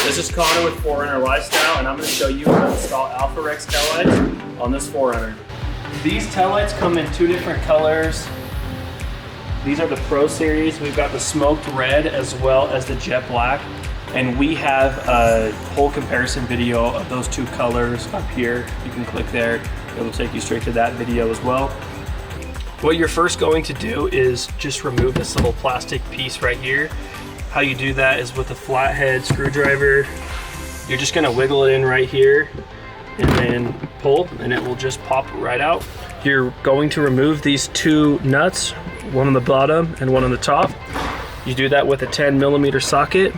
This is Connor with 4Runner Lifestyle, and I'm going to show you how to install AlphaRex taillights on this 4Runner. These taillights come in two different colors. These are the Pro Series. We've got the smoked red as well as the jet black, and we have a whole comparison video of those two colors up here. You can click there. It'll take you straight to that video as well. What you're first going to do is just remove this little plastic piece right here. How you do that is with a flathead screwdriver. You're just gonna wiggle it in right here and then pull, and it will just pop right out. You're going to remove these two nuts, one on the bottom and one on the top. You do that with a 10mm socket.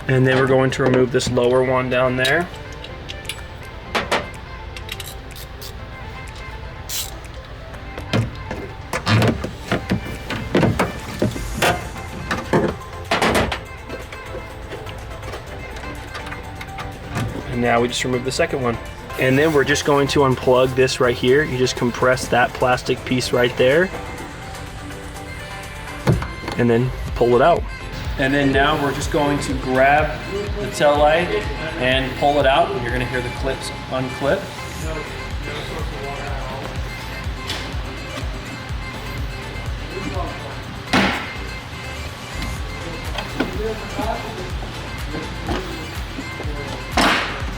And then we're going to remove this lower one down there. And now we just remove the second one. And then we're just going to unplug this right here. You just compress that plastic piece right there and then pull it out. And then now we're just going to grab the tail light and pull it out, and you're gonna hear the clips unclip.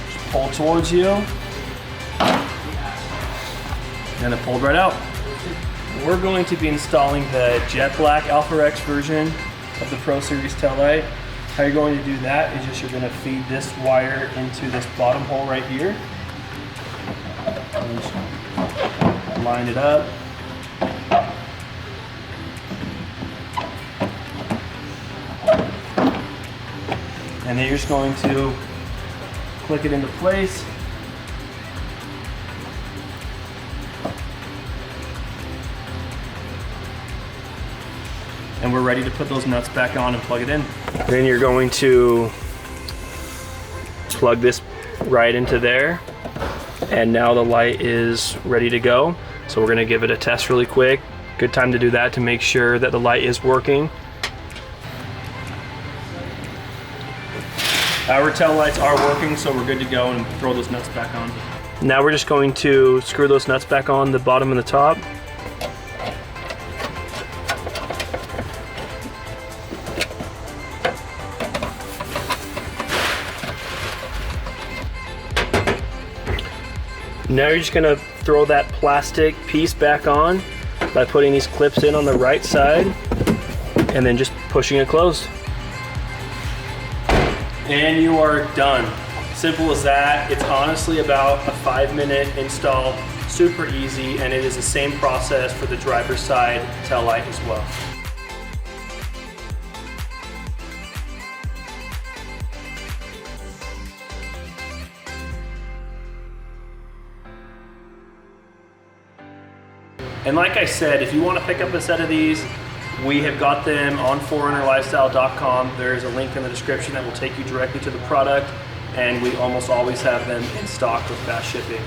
Just pull towards you, and it pulled right out. We're going to be installing the jet black AlphaRex version of the Pro Series tail light. How you're going to do that is just you're going to feed this wire into this bottom hole right here. And just line it up. And then you're just going to click it into place. And we're ready to put those nuts back on and plug it in. Then you're going to plug this right into there, and now the light is ready to go. So we're gonna give it a test really quick. Good time to do that to make sure that the light is working. Our tail lights are working, so we're good to go and throw those nuts back on. Now we're just going to screw those nuts back on the bottom and the top. Now you're just gonna throw that plastic piece back on by putting these clips in on the right side and then just pushing it closed. And you are done. Simple as that. It's honestly about a 5-minute install, super easy, and it is the same process for the driver's side tail light as well. And like I said, if you want to pick up a set of these, we have got them on 4runnerlifestyle.com. There's a link in the description that will take you directly to the product, and we almost always have them in stock with fast shipping.